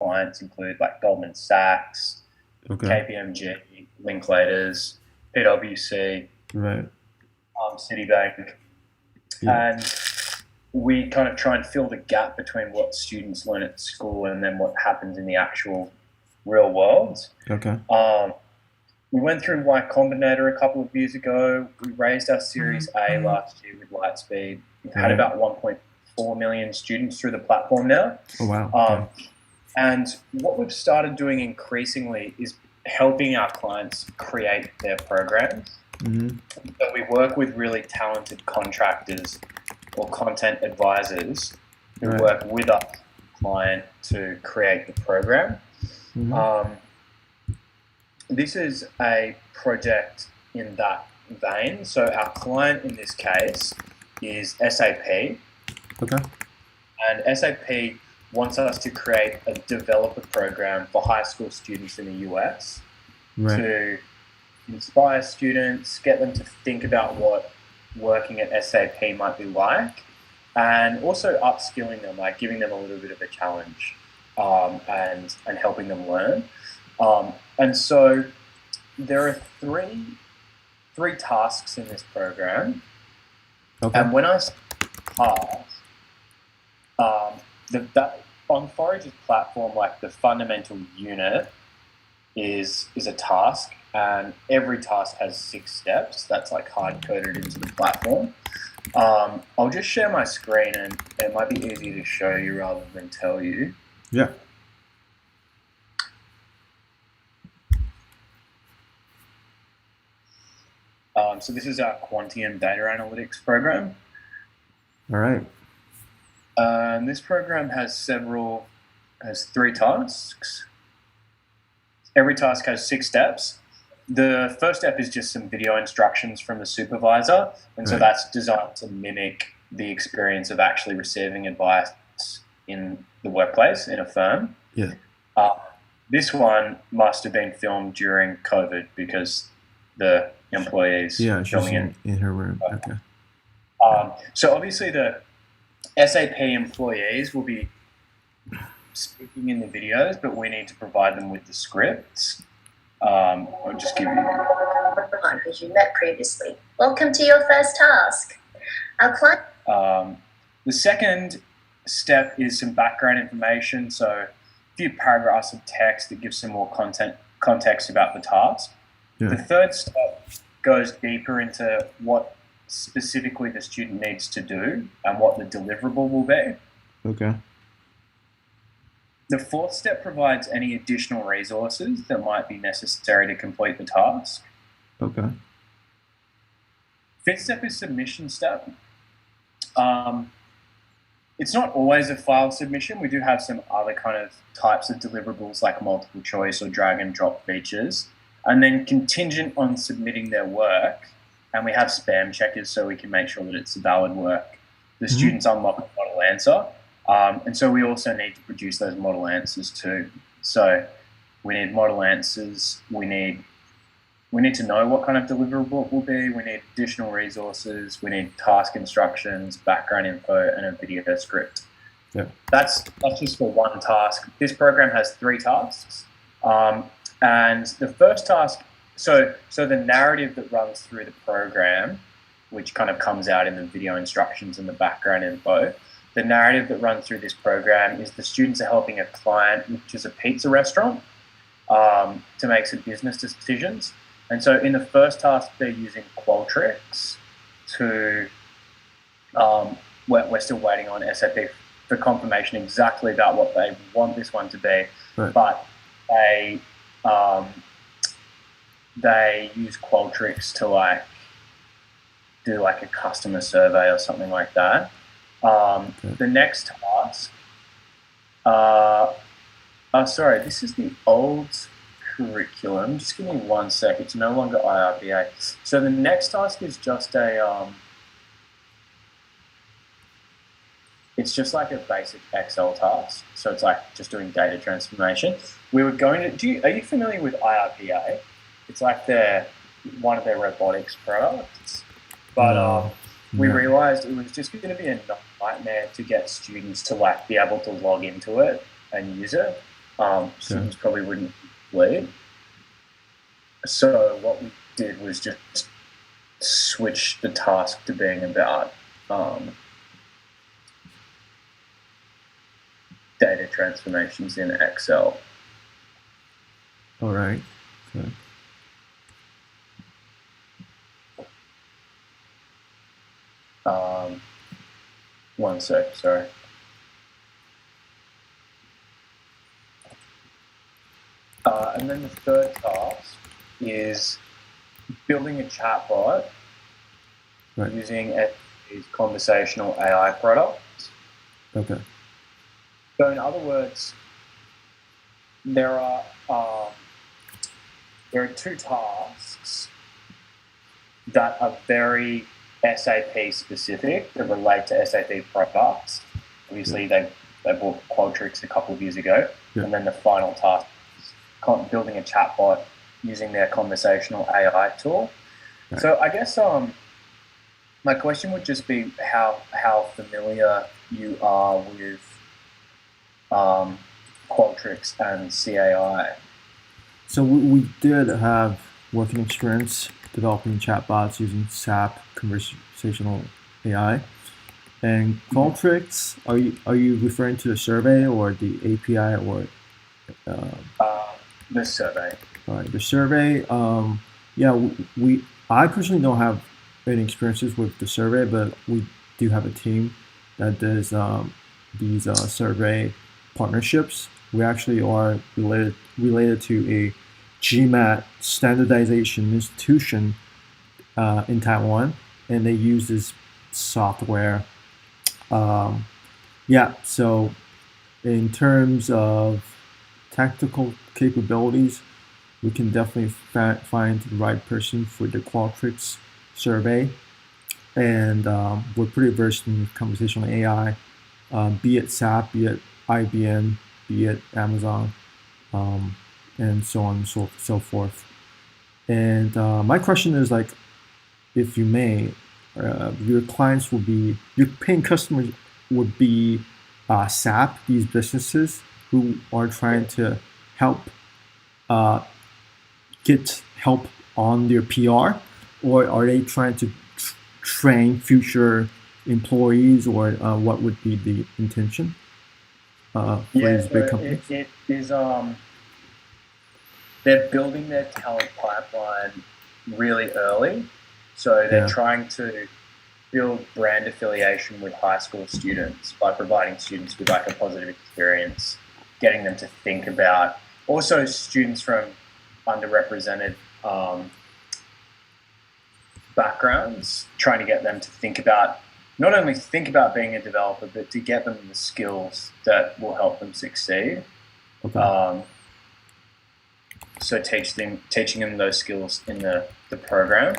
clients include like Goldman Sachs, Okay. KPMG, Linklaters, PwC, Right. Citibank, Yeah. and we kind of try and fill the gap between what students learn at school and then what happens in the actual real world. Okay. Um, we went through Y Combinator a couple of years ago. We raised our Series A last year with Lightspeed. We've had Right. about 1.4 million students through the platform now. Oh wow. Okay. Um, and what we've started doing increasingly is helping our clients create their programs. Mm-hmm. So we work with really talented contractors or content advisors who Right. work with us, client, to create the program. Mm-hmm. Um, this is a project in that vein. So our client in this case is SAP, Okay. and SAP wants us to create a developer program for high school students in the US Right. to inspire students, get them to think about what working at SAP might be like, and also upskilling them, like giving them a little bit of a challenge, and helping them learn. And so there are three tasks in this program, Okay. and when I say task, um, that on Forage's platform, like the fundamental unit is a task, and every task has 6 steps. That's like hard coded into the platform. I'll just share my screen, and it might be easier to show you rather than tell you. Yeah. So this is our Quantium data analytics program. All right. And this program has 3 tasks. Every task has 6 steps. The first step is just some video instructions from the supervisor, and so Right. that's designed to mimic the experience of actually receiving advice in the workplace in a firm. Yeah. Uh, this one must have been filmed during COVID because the employees Yeah. She's filming it. in her room. Okay. Yeah. So obviously the SAP employees will be speaking in the videos, but we need to provide them with the scripts. I'll just give you. Who you met previously. Welcome to your first task. Our client. The second step is some background information, so a few paragraphs of text that gives some more context about the task. The Yeah. third step goes deeper into what specifically the student needs to do and what the deliverable will be. Okay. The fourth step provides any additional resources that might be necessary to complete the task. Okay. Fifth step is submission step. It's not always a file submission. We do have some other kind of types of deliverables like multiple choice or drag and drop features. And then contingent on submitting their work, and we have spam checkers so we can make sure that it's valid work, the Mm-hmm. students unlock a model answer. And so we also need to produce those model answers too. So we need model answers. We need to know what kind of deliverable it will be. We need additional resources. We need task instructions, background info, and a video script. Yeah. That's just for one task. This program has 3 tasks. And the first task, so the narrative that runs through the program, which kind of comes out in the video instructions and the background info, the narrative that runs through this program is the students are helping a client, which is a pizza restaurant, to make some business decisions. And so in the first task, they're using Qualtrics to, we're still waiting on SAP for confirmation exactly about what they want this one to be, Right. but they use Qualtrics to like do like a customer survey or something like that. Okay. The next task, sorry, this is the old curriculum. Just give me 1 sec. It's no longer IRBA. So the next task is just it's just like a basic Excel task. So it's like just doing data transformation. We were going to, are you familiar with IRPA? It's like one of their robotics products. But we No. realized it was just going to be a nightmare to get students to like be able to log into it and use it. Students probably wouldn't lead. So what we did was just switch the task to being about data transformations in Excel. All right. Okay. One sec, sorry. And then the third task is building a chatbot using SAP's conversational AI product. Okay. So in other words, there are two tasks that are very SAP specific that relate to SAP products. Obviously, they bought Qualtrics a couple of years ago, and then the final task is building a chatbot using their conversational AI tool. Right. So I guess my question would just be how familiar you are with Qualtrics and CAI. So we did have working experience developing chatbots using SAP conversational AI. And Qualtrics, are you referring to the survey or the API or the survey? All right, the survey. I personally don't have any experiences with the survey, but we do have a team that does these survey partnerships. We actually are related to a GMAT standardization institution in Taiwan, and they use this software. So in terms of technical capabilities, we can definitely find the right person for the Qualtrics survey. And we're pretty versed in conversational AI, be it SAP, be it IBM, be it Amazon, and so on and so forth. And my question is, like, if you may, your clients will be, your paying customers would be SAP, these businesses who are trying to help get help on their PR, or are they trying to train future employees, or what would be the intention for these big companies? It is they're building their talent pipeline really early, so they're trying to build brand affiliation with high school students by providing students with like a positive experience, getting them to think about, also students from underrepresented backgrounds, trying to get them to think about, not only think about being a developer, but to get them the skills that will help them succeed. Okay. So teaching them those skills in the program.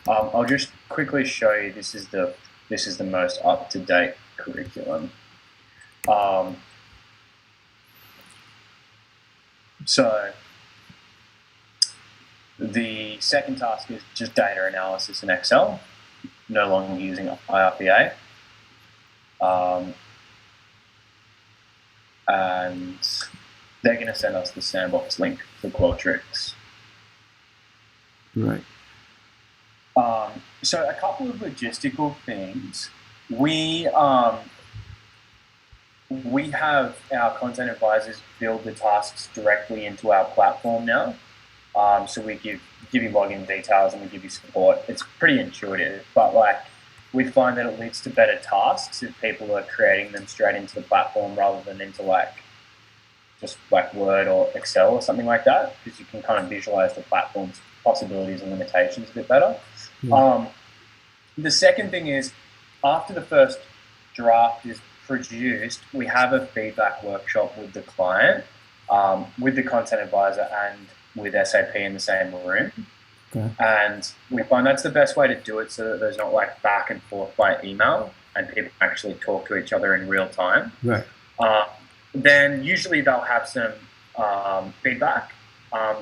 I'll just quickly show you. This is the most up-to-date curriculum. So the second task is just data analysis in Excel, no longer using IRPA. And they're going to send us the sandbox link for Qualtrics. Right. So a couple of logistical things. We have our content advisors build the tasks directly into our platform now. So we give you login details and we give you support. It's pretty intuitive, but like we find that it leads to better tasks if people are creating them straight into the platform rather than into like just like Word or Excel or something like that, because you can kind of visualize the platform's possibilities and limitations a bit better. Yeah. The second thing is, after the first draft is produced, we have a feedback workshop with the client, with the content advisor and with SAP in the same room. Okay. And we find that's the best way to do it, so that there's not like back and forth by email and people actually talk to each other in real time. Right. Then usually they'll have some feedback.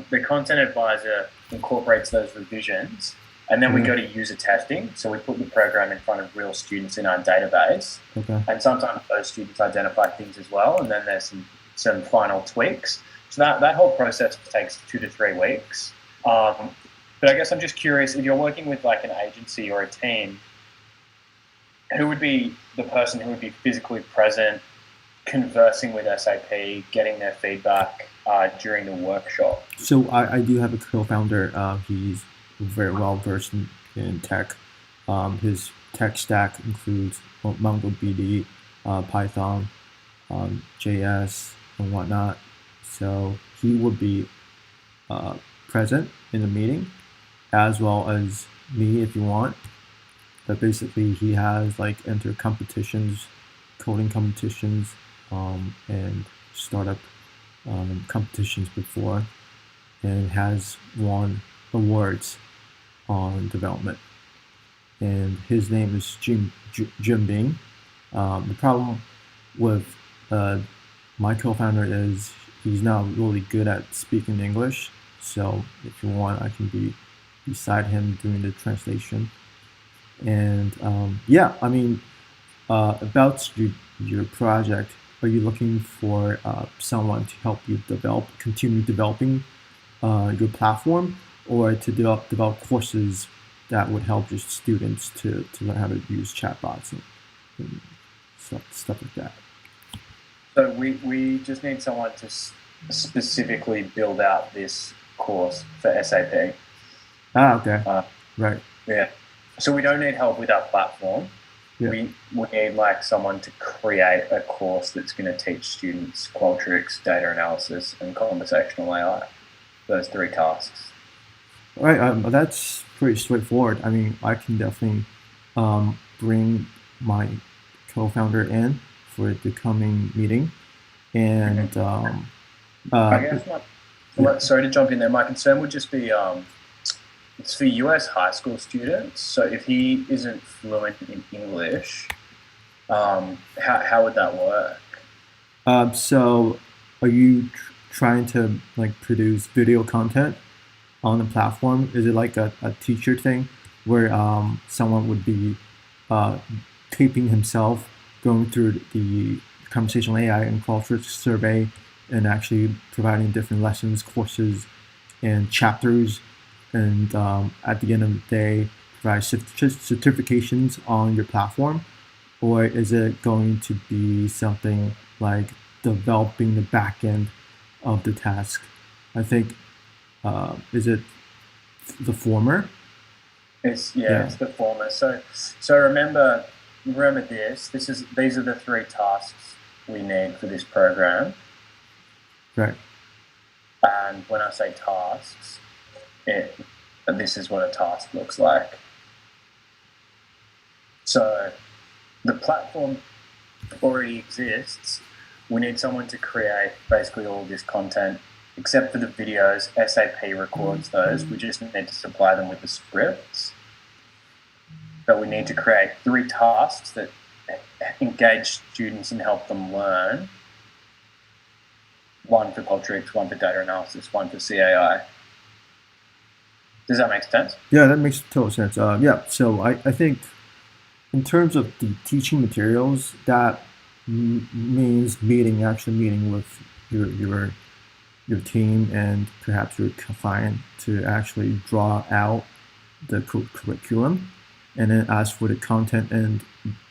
The content advisor incorporates those revisions, and then we go to user testing. So we put the program in front of real students in our database. Okay. And sometimes those students identify things as well, and then there's some some final tweaks. So that whole process takes 2 to 3 weeks. But I guess I'm just curious, if you're working with like an agency or a team, who would be the person who would be physically present, conversing with SAP, getting their feedback during the workshop? So I do have a co-founder. He's very well versed in tech. His tech stack includes MongoDB, Python, JS, and whatnot. So he would be present in the meeting, as well as me if you want. But basically, he has like entered competitions, coding competitions, and startup competitions before, and has won awards on development. And his name is Jim Bing. The problem with my co-founder is he's not really good at speaking English. So if you want, I can be beside him doing the translation. And yeah, I mean, about your project, are you looking for someone to help you continue developing your platform, or to develop courses that would help your students to learn how to use chatbots and stuff like that? So we just need someone to specifically build out this course for SAP. Okay. Right. Yeah. So we don't need help with our platform. Yeah. We need like someone to create a course that's going to teach students Qualtrics, data analysis, and conversational AI. Those 3 tasks. All right. That's pretty straightforward. I mean, I can definitely bring my co-founder in for the coming meeting, and I guess sorry to jump in there. My concern would just be it's for US high school students. So if he isn't fluent in English, how would that work? So are you trying to like produce video content on the platform? Is it like a teacher thing where someone would be taping himself going through the conversational AI and Qualtrics survey and actually providing different lessons, courses, and chapters, and at the end of the day provide certifications on your platform? Or is it going to be something like developing the back end of the task? I think, is it the former? It's the former. So remember this. These are the 3 tasks we need for this program. Right. And when I say tasks, this is what a task looks like. So the platform already exists. We need someone to create basically all this content, except for the videos. SAP records those. We just need to supply them with the scripts. But we need to create 3 tasks that engage students and help them learn. 1 for Qualtrics, 1 for data analysis, 1 for CAI. Does that make sense? Yeah, that makes total sense. Yeah, so I think in terms of the teaching materials, that means actually meeting with your team and perhaps your client to actually draw out the curriculum. And then as for the content and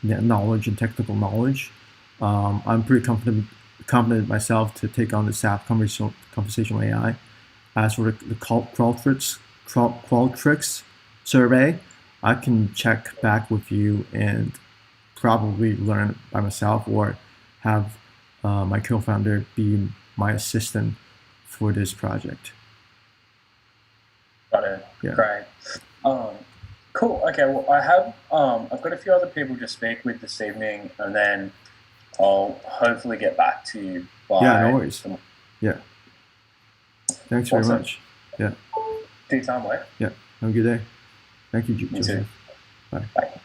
knowledge and technical knowledge, I'm pretty confident myself to take on the SAP conversational AI. As for the Qualtrics survey, I can check back with you and probably learn by myself, or have my co-founder be my assistant for this project. Got it. Yeah. Great. Cool. Okay. Well, I've got a few other people to speak with this evening, and then I'll hopefully get back to you by. Yeah. No worries. Yeah. Thanks very much. Yeah. Do your time, Wei. Yeah. Have a good day. Thank you, Joseph. You too. Bye. Bye.